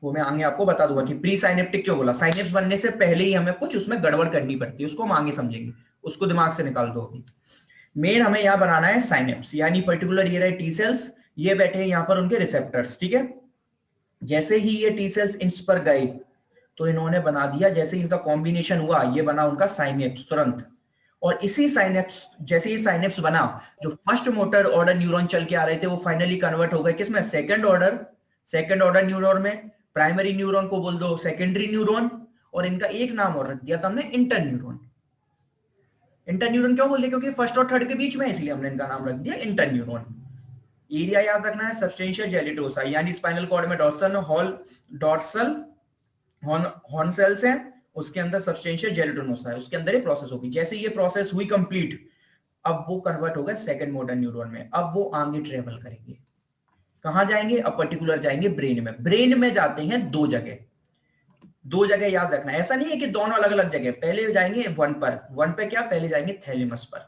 वो मैं आगे आपको बता दूंगा कि प्री साइनेप्टिक क्यों बोला। साइनेप्स बनने से पहले ही हमें कुछ उसमें गड़बड़ करनी पड़ती है, उसको हम आगे समझेंगे, उसको दिमाग से निकाल दो अभी। मेन हमें यहां बनाना है साइनेप्स, यानी पर्टिकुलर ये रहे टी सेल्स, ये बैठे हैं यहां पर उनके रिसेप्टर्स। ठीक है, जैसे ही ये टी सेल्स इंस पर गए तो इन्होंने बना दिया, जैसे इनका कॉम्बिनेशन हुआ ये बना उनका साइनेप्स तुरंत। और इसी साइनेप्स, जैसे ही साइनेप्स बना, जो फर्स्ट मोटर ऑर्डर न्यूरॉन चल के आ रहे थे वो फाइनली कन्वर्ट हो गए किसमें, सेकंड ऑर्डर न्यूरॉन में। प्राइमरी न्यूरॉन को बोल दो सेकेंडरी न्यूरॉन, और इनका एक नाम और रख दिया था हमने इंटर न्यूरॉन। इंटर न्यूरॉन क्यों बोल दिया, क्योंकि फर्स्ट और थर्ड के बीच में, इसलिए हमने इनका नाम रख दिया इंटर न्यूरॉन। एरिया याद रखना है सबस्टेंशिया जेलिटोसा, यानी स्पाइनल कॉर्ड में डॉर्सल हॉर्न सेल्स हैं, उसके अंदर सबस्टेंशिया जेलिटोनोसा है, उसके अंदर ये प्रोसेस होगी। जैसे ये प्रोसेस हुई कंप्लीट, अब वो कन्वर्ट हो गए सेकंड मोटर न्यूरॉन में। अब वो आगे ट्रेवल करेंगे, कहां जाएंगे, अब पर्टिकुलर जाएंगे ब्रेन में। ब्रेन में जाते हैं दो जगह याद रखना, ऐसा नहीं है कि दोनों अलग अलग जगह। पहले जाएंगे वन पे क्या, पहले जाएंगे थैलेमस पर,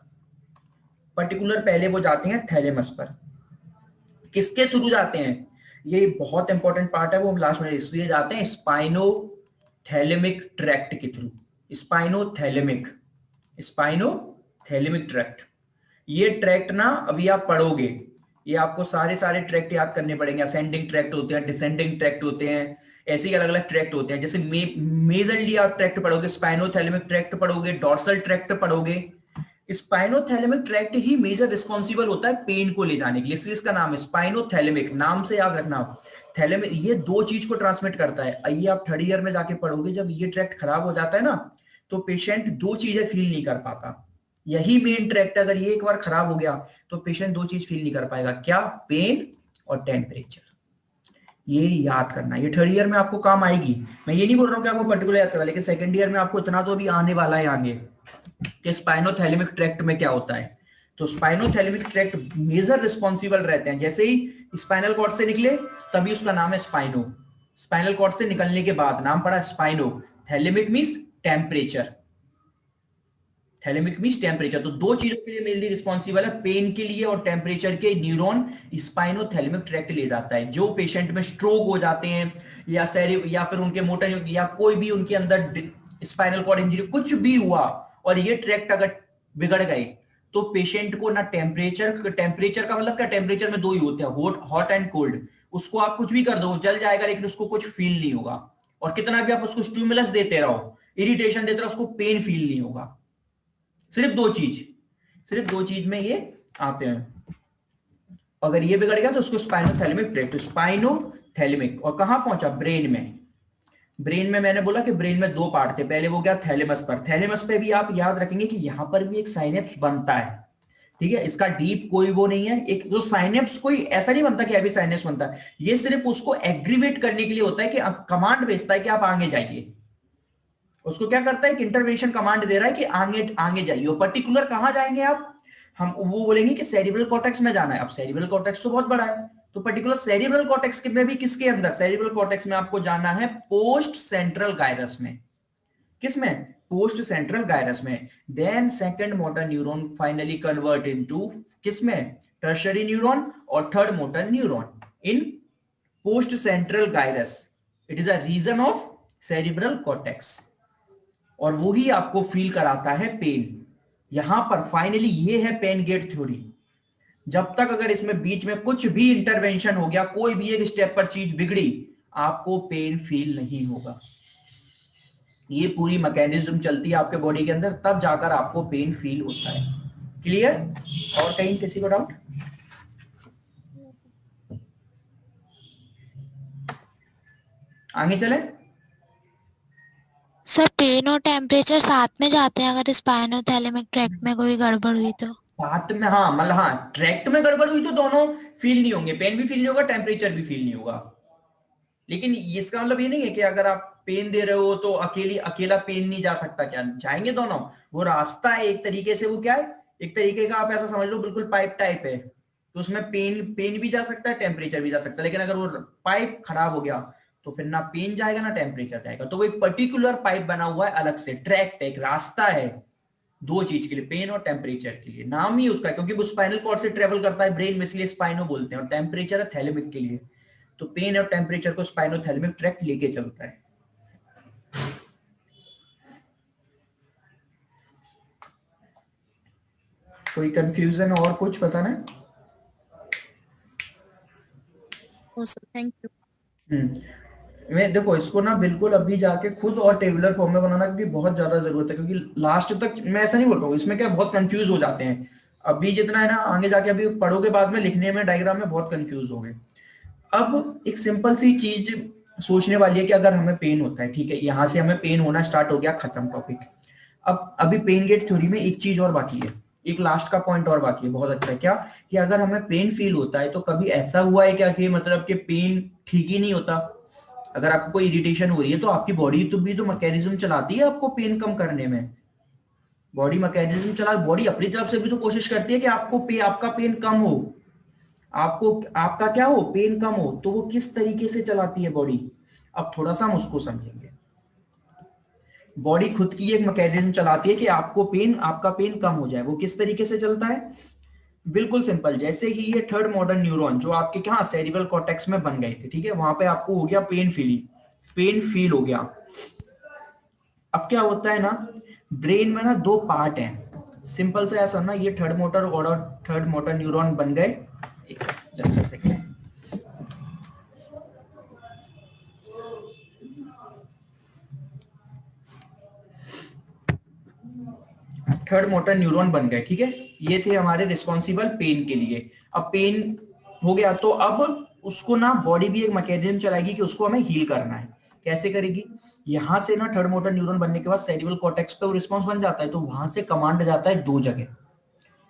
पर्टिकुलर पहले वो जाते हैं थैलेमस पर। किसके थ्रू जाते हैं, ये बहुत इंपॉर्टेंट पार्ट है, वो हम लास्ट में इसलिए जाते हैं स्पाइनोथैलेमिक ट्रैक्ट के थ्रू। स्पाइनोथैलेमिक ट्रैक्ट, ये ट्रैक्ट ना अभी आप पढ़ोगे, ये आपको सारे सारे ट्रैक्ट याद करने पड़ेंगे। असेंडिंग ट्रैक्ट होते हैं, डिसेंडिंग ट्रैक्ट होते हैं, ऐसे ही अलग अलग ट्रैक्ट होते हैं। जैसे मेजरली आप ट्रैक्ट पढ़ोगे, स्पाइनोथैलेमिक ट्रैक्ट पढ़ोगे, डॉर्सल ट्रैक्ट पढ़ोगे। स्पाइनोथैलेमिक ट्रैक्ट ही मेजर रिस्पॉन्सिबल होता है पेन को ले जाने के लिए, इसलिए इसका नाम है स्पाइनोथैलेमिक। नाम से याद रखना, थैलेमिक ये दो चीज को ट्रांसमिट करता है। ये आप थर्ड ईयर में जाके पढ़ोगे, जब ये ट्रैक्ट खराब हो जाता है ना, तो पेशेंट दो चीजें फील नहीं कर पाता। यही मेन ट्रैक्ट, अगर ये एक बार खराब हो गया तो पेशेंट दो चीज फील नहीं कर पाएगा, क्या, पेन और टेम्परेचर। ये याद करना, ये थर्ड ईयर में आपको काम आएगी। मैं ये नहीं बोल रहा हूँ कि आपको पर्टिकुलर याद करना, लेकिन सेकंड ईयर में आपको इतना तो अभी आने वाला है आगे कि स्पाइनोथैलेमिक ट्रैक्ट में क्या होता है। तो स्पाइनोथैलेमिक ट्रैक्ट मेजर रिस्पॉन्सिबल रहते हैं। जैसे ही स्पाइनल कॉर्ड से निकले तभी उसका नाम है स्पाइनो, स्पाइनल कॉर्ड से निकलने के बाद नाम पड़ा spino. Thalamic means temperature, thalamic means temperature. तो दो चीजों के लिए मेनली रिस्पॉन्सिबल है, पेन के लिए और टेम्परेचर के न्यूरॉन स्पाइनोथैलेमिक ट्रैक्ट ले जाता है। जो पेशेंट में स्ट्रोक हो जाते हैं या या फिर उनके मोटर या कोई भी उनके अंदर स्पाइनल कॉर्ड इंजरी कुछ भी हुआ और ये ट्रैक्ट अगर बिगड़ गए, तो पेशेंट को ना टेम्परेचर का मतलब क्या, टेम्परेचर में दो ही होते हैं, हॉट एंड कोल्ड। उसको आप कुछ भी कर दो जल जाएगा, लेकिन उसको कुछ फील नहीं होगा। और कितना भी आप उसको स्टिमुलस देते रहो, इरिटेशन देते रहो, उसको पेन फील नहीं होगा। सिर्फ दो चीज में ये आते हैं। अगर ये बिगड़ गया तो उसको स्पाइनोथैलेमिक ट्रैक्ट, स्पाइनोथैलेमिक। और कहां पहुंचा, ब्रेन में। ब्रेन में मैंने बोला कि ब्रेन में दो पार्ट थे, पहले वो गया थैलेमस पर। थैलेमस पे भी आप याद रखेंगे कि यहां पर भी एक साइनेप्स बनता है, ठीक है। इसका डीप कोई वो नहीं है, एक जो साइनेप्स कोई ऐसा नहीं बनता कि अभी साइनेप्स बनता है, ये सिर्फ उसको एग्रीवेट करने के लिए होता है कि कमांड भेजता है कि आप आगे जाइए। उसको क्या करता है, एक इंटरवेंशन कमांड दे रहा है कि आगे आगे जाइए। पर्टिकुलर कहां जाएंगे आप, हम वो बोलेंगे कि सेरिब्रल कॉर्टेक्स में जाना है। अब सेरिब्रल कॉर्टेक्स तो बहुत बड़ा है, तो पर्टिकुलर सेरिब्रल कॉर्टेक्स में भी किसके अंदर, सेरिब्रल कॉर्टेक्स में आपको जाना है पोस्ट सेंट्रल गायरस में। किसमें, पोस्ट सेंट्रल गायरस में। Then second motor neuron finally convert into किसमें, टर्शरी न्यूरॉन और third motor neuron in post central gyrus. It is a region of cerebral cortex, और वो ही आपको फील कराता है पेन। यहां पर फाइनली ये है पेन गेट थ्योरी। जब तक अगर इसमें बीच में कुछ भी इंटरवेंशन हो गया, कोई भी एक स्टेप पर चीज बिगड़ी, आपको पेन फील नहीं होगा। ये पूरी मैकेनिज्म चलती है आपके बॉडी के अंदर, तब जाकर आपको पेन फील होता है। क्लियर, और कहीं किसी को डाउट, आगे चले। सर पेन और टेम्परेचर साथ में जाते हैं अगर स्पाइनोथैलेमिक ट्रैक्ट में कोई गड़बड़ हुई तो? साथ में, हाँ मतलब हाँ, ट्रैक्ट में गड़बड़ हुई तो दोनों फील नहीं होंगे, पेन भी फील नहीं होगा, टेम्परेचर भी फील नहीं होगा। लेकिन इसका मतलब ये नहीं है कि अगर आप पेन दे रहे हो तो अकेला पेन नहीं जा सकता, क्या जाएंगे दोनों। वो रास्ता है एक तरीके से, वो क्या है, एक तरीके का आप ऐसा समझ लो बिल्कुल पाइप टाइप है, तो उसमें पेन भी जा सकता है, टेम्परेचर भी जा सकता है। लेकिन अगर वो पाइप खराब हो गया तो फिर ना पेन जाएगा ना टेम्परेचर जाएगा। तो वो एक पर्टिकुलर पाइप बना हुआ है अलग से, ट्रैक्ट एक रास्ता है दो चीज के लिए, पेन और टेम्परेचर के लिए। नाम ही उसका, क्योंकि वो स्पाइनल कॉर्ड से ट्रेवल करता है ब्रेन में, इसलिए स्पाइनो बोलते हैं। और टेम्परेचर है थैलेमिक के लिए, तो पेन और टेम्परेचर को स्पाइनोथैलेमिक ट्रैक्ट लेके चलता है। कोई कंफ्यूजन और कुछ बताना है? Sir thank you. मैं देखो इसको ना बिल्कुल अभी जाके खुद और टेबुलर फॉर्म में बनाना, क्योंकि बहुत ज्यादा जरूरत है, क्योंकि लास्ट तक मैं ऐसा नहीं बोल रहा हूँ, इसमें क्या बहुत कंफ्यूज हो जाते हैं। अभी जितना है ना, आगे जाके अभी पढ़ोगे बाद में लिखने में डायग्राम में बहुत कंफ्यूज हो गए। अब एक सिंपल सी चीज सोचने वाली है कि अगर हमें पेन होता है, ठीक है, यहां से हमें पेन होना स्टार्ट हो गया, खत्म टॉपिक। अब अभी पेन गेट थ्योरी में एक चीज और बाकी है, एक लास्ट का पॉइंट और बाकी है, बहुत अच्छा है क्या, कि अगर हमें पेन फील होता है तो कभी ऐसा हुआ है क्या कि मतलब कि पेन ठीक ही नहीं होता। अगर आपको कोई इरिटेशन हो रही है तो आपकी बॉडी तो भी तो मैकेनिज्म चलाती है आपको पेन कम करने में। बॉडी मैकेनिज्म चला, बॉडी अपनी तरफ से भी तो कोशिश करती है कि आपका पेन कम हो, आपको आपका क्या हो, पेन कम हो। तो वो किस तरीके से चलाती है बॉडी, अब थोड़ा सा हम उसको समझेंगे। बॉडी खुद की एक मैकेनिज्म चलाती है कि आपका पेन कम हो जाए। वो किस तरीके से चलता है, बिल्कुल सिंपल, जैसे ही ये थर्ड मॉडर्न न्यूरॉन जो आपके क्या सेरिब्रल कॉर्टेक्स में बन गए थे, ठीक है, वहां पे आपको हो गया पेन फील हो गया। अब क्या होता है ना, ब्रेन में ना दो पार्ट हैं, सिंपल सा ऐसा ना, ये थर्ड मोटर न्यूरॉन बन गए। Just a second, third motor neuron बन गए, ठीक है, ये थे हमारे रिस्पॉन्सिबल पेन के लिए। अब पेन हो गया तो अब उसको ना बॉडी भी एक मैकेनिज्म चलाएगी कि उसको हमें हील करना है। कैसे करेगी, यहां से ना थर्ड मोटर न्यूरॉन बनने के बाद सेरिब्रल कॉर्टेक्स पे रिस्पॉन्स बन जाता है, तो वहां से कमांड जाता है दो जगह,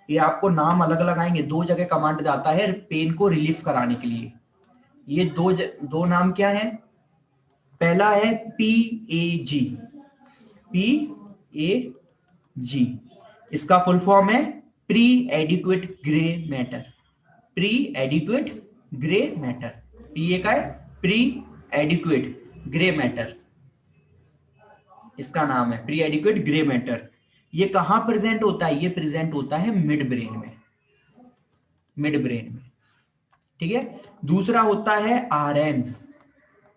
ये आपको नाम अलग अलग आएंगे, दो जगह कमांड जाता है पेन को रिलीफ कराने के लिए। ये दो नाम क्या है, पहला है PAG, PAG, इसका फुल फॉर्म है periaqueductal grey matter. Periaqueductal grey matter, PA का है प्री एडिक्वेट ग्रे मैटर, इसका नाम है प्री एडिक्वेट ग्रे मैटर। ये कहां प्रेजेंट होता है, ये प्रेजेंट होता है मिड ब्रेन में, मिड ब्रेन में, ठीक है। दूसरा होता है RN,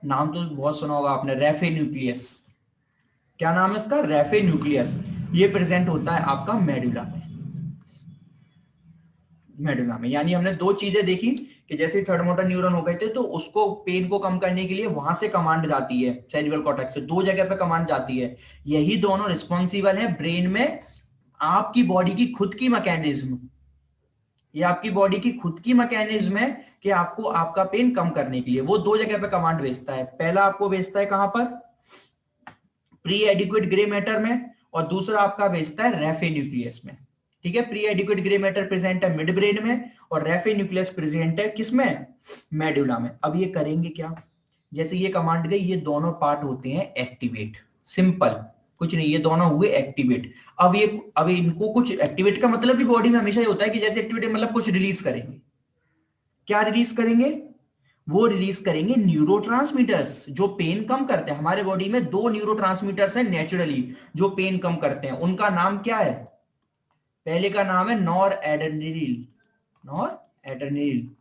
नाम तो बहुत सुना होगा आपने, रेफे न्यूक्लियस। क्या नाम है इसका, रेफे न्यूक्लियस। ये प्रेजेंट होता है आपका मेडुला में, मेडुला में। यानी हमने दो चीजें देखी कि जैसे थर्ड मोटर न्यूरॉन हो गए थे तो उसको पेन को कम करने के लिए वहां से कमांड जाती है सेरिब्रल कॉर्टेक्स से, दो जगह पे कमांड जाती है। यही दोनों रिस्पॉन्सिबल है ब्रेन में आपकी बॉडी की खुद की मैकेनिज्म, ये आपकी बॉडी की खुद की मैकेनिज्म है कि आपको आपका पेन कम करने के लिए वो दो जगह पे कमांड भेजता है। पहला आपको भेजता है कहां पर, प्री एडिक्वेट ग्रे मैटर में, और दूसरा आपका भेजता है रेफे न्यूक्लियस में, ठीक है। Periaqueductal grey matter present है मिड ब्रेन में और रेफे न्यूक्लियस प्रेजेंट है किसमें, मेडुला में। अब ये करेंगे क्या, जैसे ये कमांड गई, ये दोनों पार्ट होते हैं एक्टिवेट, सिंपल कुछ नहीं, ये दोनों हुए एक्टिवेट। अब इनको कुछ एक्टिवेट का मतलब भी बॉडी में हमेशा ये होता है कि जैसे एक्टिवेट मतलब कुछ रिलीज करेंगे। क्या रिलीज करेंगे, वो रिलीज करेंगे न्यूरोट्रांसमीटर्स जो पेन कम करते हैं। हमारे बॉडी में दो न्यूरोट्रांसमीटर्स हैं नेचुरली जो पेन कम करते हैं, उनका नाम क्या है, पहले का नाम है नॉर एड्रेनलिन, नॉर एड्रेनलिन,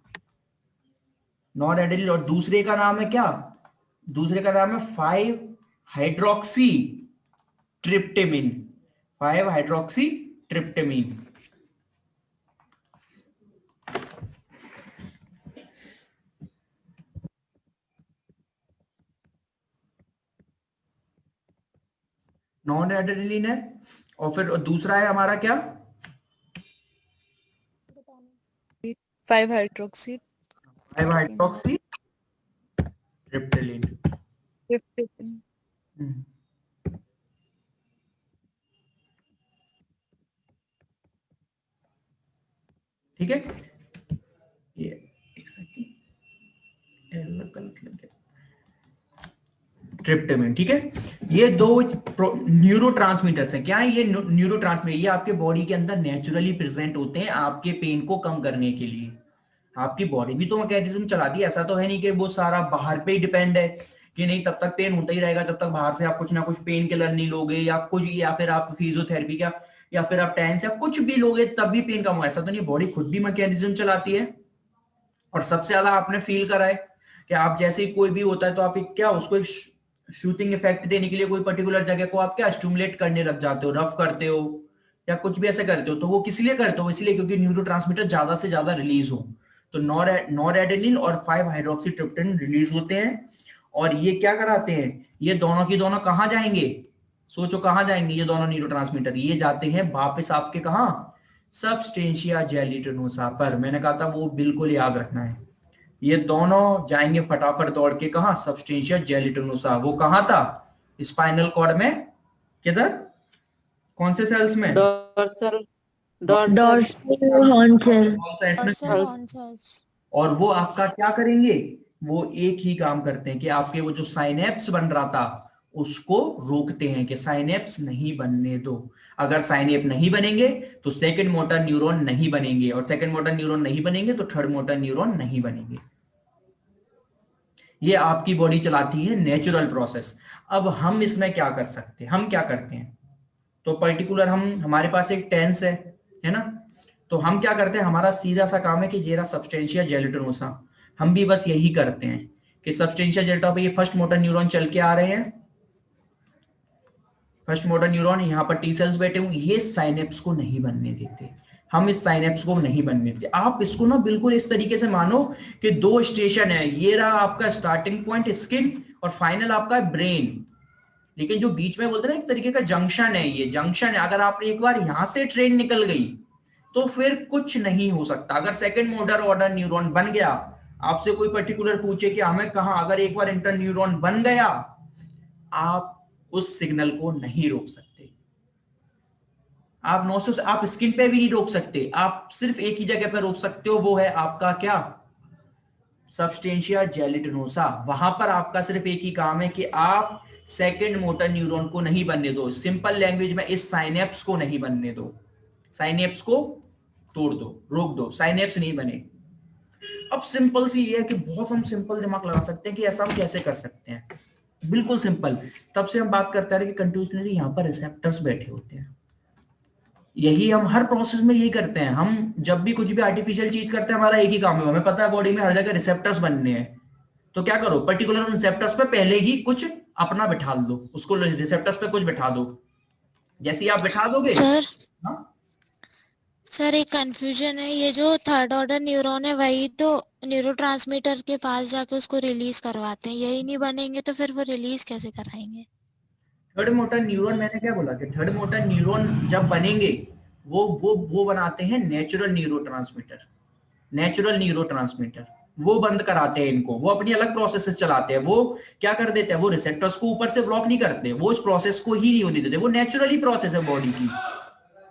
और दूसरे का नाम है क्या, दूसरे का नाम है 5 हाइड्रोक्सी ट्रिप्टेमिन, 5 हाइड्रोक्सी ट्रिप्टेमिन। नॉन एड्रेनलिन है, और फिर दूसरा है हमारा क्या, 5 हाइड्रोक्सी 5 हाइड्रोक्सी ट्रिप्टेलिन। ठीक है, ये एक सेकंड, गलत लग गया, ट्रिप्टेमिन, ठीक है। ये दो न्यूरोट्रांसमीटर्स हैं, क्या है ये न्यूरोट्रांसमीटर, ये आपके बॉडी के अंदर नेचुरली प्रेजेंट होते हैं आपके पेन को कम करने के लिए। आपकी बॉडी भी तो मैकेनिज्म चलाती है, ऐसा तो है नहीं कि वो सारा बाहर पे ही डिपेंड है कि नहीं तब तक पेन होता ही रहेगा जब तक बाहर से आप कुछ ना कुछ पेन किलर नहीं लोगे या कुछ, या फिर आप फिजियोथेरेपी का, या फिर आप टेंस या कुछ भी लोगे तब भी पेन कम होगा, ऐसा तो नहीं। बॉडी खुद भी मैकेनिज्म चलाती है। और सबसे ज्यादा आपने फील करा है कि आप जैसे ही कोई भी होता है तो आप क्या उसको एक शूटिंग इफेक्ट देने के लिए कोई पर्टिकुलर जगह को आप क्या स्टिमुलेट करने लग जाते हो, रफ करते हो या कुछ भी ऐसे करते हो। तो वो किस लिए करते हो, इसलिए क्योंकि न्यूरोट्रांसमीटर ज्यादा से ज्यादा रिलीज हो। तो नॉर एड्रेनलिन और 5 हाइड्रोक्सी ट्रिप्टेमिन रिलीज होते हैं, और ये क्या कराते हैं, ये दोनों की दोनों कहां जाएंगे, सोचो कहां जाएंगे ये दोनों न्यूरोट्रांसमीटर, ये जाते हैं वापस आपके कहां, सबस्टेंशिया जेलिटोनोसा पर। मैंने कहा था वो बिल्कुल याद रखना है, ये दोनों जाएंगे फटाफट दौड़ के कहां, सबस्टेंशिया जेलिटोनोसा। वो कहां था, स्पाइनल कॉर्ड में, किधर, कौन से सेल्स में, डॉर्सल डोर्सल सेल्स में। और वो आपका क्या करेंगे, वो एक ही काम करते हैं कि आपके वो जो साइनेप्स बन रहा था उसको रोकते हैं कि साइनेप्स नहीं बनने दो। अगर साइनेप नहीं बनेंगे तो सेकंड मोटर न्यूरॉन नहीं बनेंगे, और सेकंड मोटर न्यूरॉन नहीं बनेंगे तो थर्ड मोटर न्यूरॉन नहीं बनेंगे। ये आपकी बॉडी चलाती है नेचुरल प्रोसेस। अब हम इसमें क्या कर सकते हैं, हम क्या करते हैं, तो पर्टिकुलर हमारे पास एक टेंस है ना, तो हम क्या करते हैं, हमारा सीधा सा काम है कि जेरा सबस्टेंशिया जेलिटोनोसा, हम भी बस यही करते हैं कि सबस्टेंशिया जेलिटोनोसा पे ये फर्स्ट मोटर न्यूरॉन चल के आ रहे हैं, फर्स्ट मोटर न्यूरॉन, यहाँ पर टी सेल्स बैठे हुए, ये साइनेप्स को नहीं बनने देते, हम इस साइनेप्स को नहीं बनने देते। आप इसको ना बिल्कुल इस तरीके से मानो कि दो स्टेशन है, ये रहा आपका स्टार्टिंग पॉइंट स्किन और फाइनल आपका ब्रेन, लेकिन जो बीच में बोलते हैं ना एक तरीके का जंक्शन है, ये जंक्शन है। अगर आप एक बार यहां से ट्रेन निकल गई तो फिर कुछ नहीं हो सकता। अगर सेकंड मोटर ऑर्डर न्यूरॉन बन गया, आपसे कोई पर्टिकुलर पूछे कि हमें कहा, अगर एक बार इंटर न्यूरॉन बन गया, आप उस सिग्नल को नहीं रोक सकते। आप नोसिस, आप स्किन पे भी नहीं रोक सकते, आप सिर्फ एक ही जगह पर रोक सकते हो, वो है आपका क्या, सबस्टेंशिया जेलिटोनोसा। वहां पर आपका सिर्फ एक ही काम है कि आप सेकंड मोटर न्यूरॉन को नहीं बनने दो, सिंपल लैंग्वेज में इस साइनेप्स को नहीं बनने दो, साइनेप्स को तोड़ दो, रोक दो, साइनेप्स नहीं बने। अब सिंपल सी ये है कि बहुत हम सिंपल दिमाग लगा सकते हैं कि ऐसा हम कैसे कर सकते हैं, बिल्कुल सिंपल। तब से हम बात करते हैं कि कंटिन्यूसली यहाँ पर रिसेप्टर्स बैठे होते हैं, यही हम हर प्रोसेस में यही करते हैं। हम जब भी कुछ भी आर्टिफिशियल चीज करते हैं, हमारा एक ही काम है, हमें पता है बॉडी में हर जगह रिसेप्टर्स बनने हैं, तो क्या करो, पर्टिकुलर रिसेप्टर्स पे पहले ही कुछ अपना बिठा दो, उसको रिसेप्टर्स पे कुछ बिठा दो, जैसे ही आप बिठा दोगे। सर, हाँ सर एक कंफ्यूजन है, ये जो थर्ड ऑर्डर न्यूरॉन है वही तो न्यूरोट्रांसमीटर के पास जाके उसको रिलीज करवाते हैं, यही नहीं बनेंगे तो फिर वो रिलीज कैसे कराएंगे? थर्ड मोटर न्यूरॉन, मैंने क्या बोला कि थर्ड मोटर न्यूरॉन जब बनेंगे वो बनाते हैं नेचुरल न्यूरोट्रांसमीटर, नेचुरल न्यूरोट्रांसमीटर वो बंद कराते हैं इनको, वो अपनी अलग प्रोसेसेस चलाते हैं। वो क्या कर देते हैं, वो रिसेप्टर्स को ऊपर से ब्लॉक नहीं करते, वो उस प्रोसेस को ही नहीं होने देते, वो नेचुरली प्रोसेस है बॉडी की,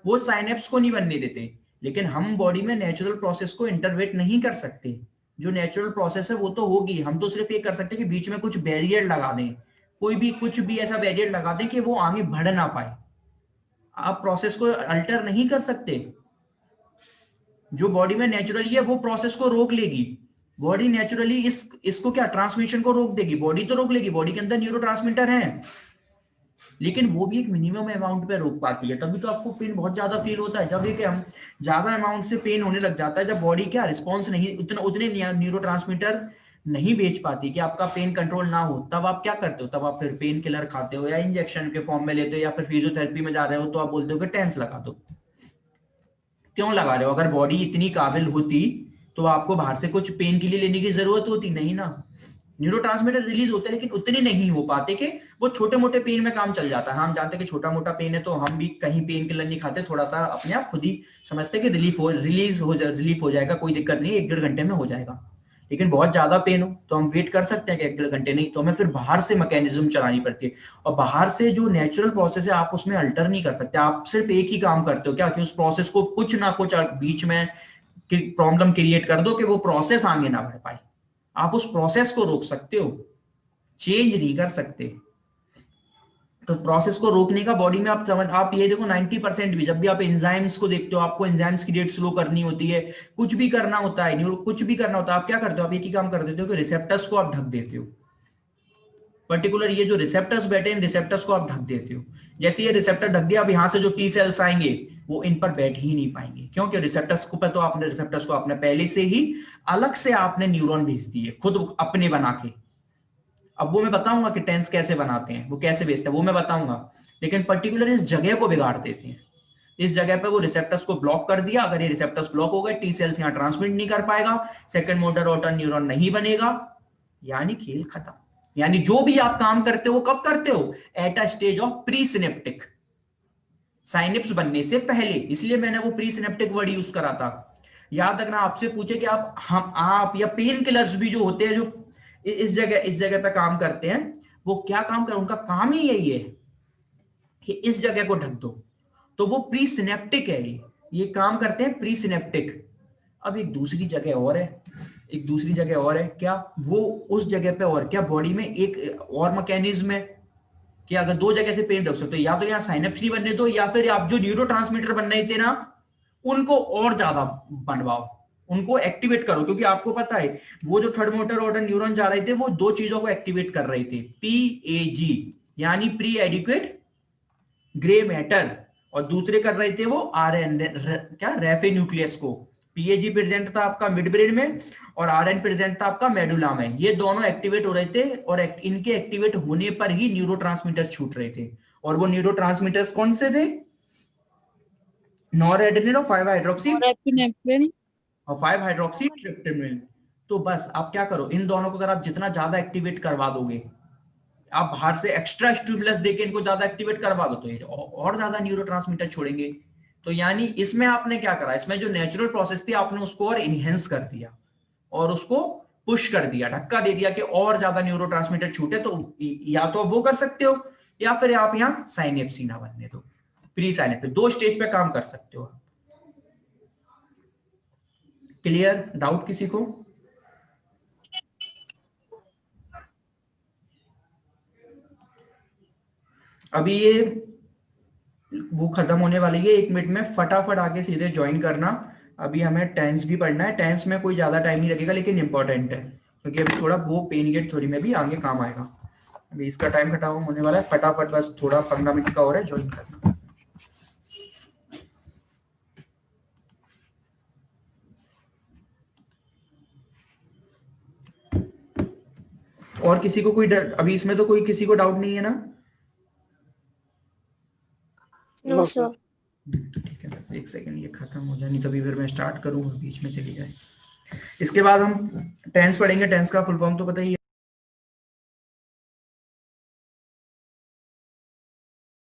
वो साइनेप्स को नहीं बनने देते। लेकिन हम बॉडी में नेचुरल प्रोसेस को इंटरवेट नहीं कर सकते, जो नेचुरल प्रोसेस है वो तो होगी, हम तो सिर्फ ये कर सकते हैं कि बीच में कुछ बैरियर लगा दें, कोई भी कुछ भी ऐसा बैरियर लगा दें कि वो आगे बढ़ ना पाए। आप प्रोसेस को अल्टर नहीं कर सकते, जो बॉडी में नेचुरली है वो प्रोसेस को रोक लेगी, बॉडी नेचुरली इसको क्या, ट्रांसमिशन को रोक देगी, बॉडी तो रोक लेगी, बॉडी के अंदर न्यूरोट्रांसमीटर हैं, लेकिन वो भी एक मिनिमम अमाउंट पे रोक पाती है। तभी तो आपको पेन बहुत ज्यादा फील होता है, जब एक हम ज्यादा अमाउंट से पेन होने लग जाता है, जब बॉडी क्या रिस्पॉन्स नहीं, उतने न्यूरोट्रांसमीटर नहीं बेच पाती कि आपका पेन कंट्रोल ना हो, तब आप क्या करते हो, तब आप फिर पेन किलर खाते हो या इंजेक्शन के फॉर्म में लेते हो या फिर फिजियोथेरेपी में जा रहे हो, तो आप बोलते हो कि टेंस लगा दो। क्यों लगा रहे हो, अगर बॉडी इतनी काबिल होती तो आपको बाहर से कुछ पेन के लिए लेने की जरूरत होती नहीं ना। न्यूरोट्रांसमीटर रिलीज होते हैं लेकिन उतने नहीं हो पाते कि वो छोटे मोटे पेन में काम चल जाता है। हम जानते हैं कि छोटा मोटा पेन है तो हम भी कहीं पेन किलर नहीं खाते, थोड़ा सा अपने आप खुद ही समझते हैं कि रिलीफ हो जाएगा, कोई दिक्कत नहीं, 1-1.5 घंटे में हो जाएगा। लेकिन बहुत ज्यादा पेन हो तो हम वेट कर सकते हैं कि 1-1.5 घंटे नहीं, तो हमें फिर बाहर से मैकेनिज्म चलानी पड़ती है, और बाहर से जो नेचुरल प्रोसेस है आप उसमें अल्टर नहीं कर सकते। आप सिर्फ एक ही काम करते हो क्या, कि उस प्रोसेस को कुछ ना कुछ बीच में प्रॉब्लम क्रिएट कर दो कि वो प्रोसेस आगे ना बढ़ पाए। आप उस प्रोसेस को रोक सकते हो, चेंज नहीं कर सकते। तो प्रोसेस को रोकने का बॉडी में आप ये देखो 90% भी, जब भी आप एंजाइम्स को देखते हो, आपको एंजाइम्स की रेट स्लो करनी होती है, कुछ भी करना होता है, कुछ भी करना होता है, आप क्या करते हो, आप एक ही काम कर देते हो कि रिसेप्टर्स को आप ढक देते हो। पर्टिकुलर ये जो रिसेप्टर्स बैठे हैं, रिसेप्टर्स को आप ढक देते हो। जैसे ये रिसेप्टर ढक दिया, अब यहां से जो टी सेल्स आएंगे वो इन पर बैठ ही नहीं पाएंगे, क्योंकि रिसेप्टर्स को तो आपने रिसेप्टर्स को आपने पहले से ही अलग से आपने न्यूरॉन भेज दिए खुद अपने बना के। अब वो मैं बताऊंगा कि टेंस कैसे बनाते हैं, वो कैसे भेजते हैं वो मैं बताऊंगा, लेकिन पर्टिकुलर इस जगह को बिगाड़ देते हैं। इस जगह पे वो रिसेप्टर्स को ब्लॉक कर दिया, अगर ये रिसेप्टर्स ब्लॉक हो गए, टी सेल्स यहाँ ट्रांसमिट नहीं कर पाएगा, सेकंड मोटर ऑर्डर न्यूरॉन नहीं बनेगा, यानी खेल खत्म। यानी जो भी आप काम करते हो कब करते हो, at a stage of pre synaptic, synapse बनने से पहले, इसलिए मैंने वो प्री सिनेप्टिक वर्ड यूज करा था। याद रखना, आपसे पूछे कि आप या पेन किलर्स भी जो होते हैं जो इस जगह पे काम करते हैं, वो क्या काम कर, उनका काम ही यही है कि इस जगह को ढक दो, तो वो प्री सिनेप्टिक है, ये काम करते हैं प्री सिनेप्टिक। अब एक दूसरी जगह और है, एक दूसरी जगह और है क्या, वो उस जगह पे और क्या बॉडी में एक और मैकेनिज्म है कि अगर दो जगह से पेन रख सकते हो, या तो यहाँ साइनेप्स नहीं बनने दो, या फिर आप जो न्यूरोट्रांसमीटर बन रहे थे ना उनको और ज्यादा बनवाओ, उनको एक्टिवेट करो, क्योंकि आपको पता है वो जो थर्ड मोटर ऑर्डर न्यूरॉन जा रहे थे वो दो चीजों को एक्टिवेट कर रहे थे, पीएजी यानी प्री एडिक्वेट ग्रे मैटर, और दूसरे कर रहे थे वो आरएन क्या रेफे न्यूक्लियस को। पीएजी प्रेजेंट था आपका मिड ब्रेन में और आरएन प्रेजेंट था आपका मेडुला में, ये दोनों एक्टिवेट हो रहे थे और इनके एक्टिवेट होने पर ही न्यूरोट्रांसमीटर छूट रहे थे। और वो न्यूरोट्रांसमीटर्स कौन से थे, नॉरएड्रेनालिन और 5 हाइड्रोक्सी नॉरएपिनेफ्रिन और 5 हाइड्रोक्सी ट्रिप्टोफैन। तो बस आप क्या करो, इन दोनों को अगर आप जितना ज्यादा एक्टिवेट करवा दोगे, आप बाहर से एक्स्ट्रा स्टिमुलस देके इनको ज्यादा एक्टिवेट करवा दो तो ये और ज्यादा न्यूरोट्रांसमीटर छोड़ेंगे। तो यानी इसमें आपने क्या करा, इसमें जो नेचुरल प्रोसेस थी आपने उसको और इनहेंस कर दिया और उसको पुश कर दिया, धक्का दे दिया कि और ज्यादा न्यूरोट्रांसमीटर छूटे। तो या तो वो कर सकते हो या फिर आप यहाँ साइनेप्सी ना बनने दो, प्री साइनेप्स, दो स्टेज पे काम कर सकते हो। क्लियर, डाउट किसी को? अभी ये वो खत्म होने वाली है 1 मिनट में, फटाफट आके सीधे ज्वाइन करना। अभी हमें टेंस भी पढ़ना है, टेंस में कोई ज्यादा टाइम नहीं लगेगा लेकिन इंपॉर्टेंट है, क्योंकि अभी थोड़ा वो पेन गेट थ्योरी में भी आगे काम आएगा। अभी इसका टाइम खत्म होने वाला है, फटाफट बस थोड़ा 15 मिनट का और है, ज्वाइन करना। और किसी को कोई अभी इसमें तो कोई किसी को डाउट नहीं है ना? No sir. ठीक है, बस 1 सेकंड ये खत्म हो जाए, नहीं तो अभी फिर मैं स्टार्ट करूँ और बीच में चली जाए। इसके बाद हम टेंस पढ़ेंगे, टेंस का फुल फॉर्म तो पता ही है।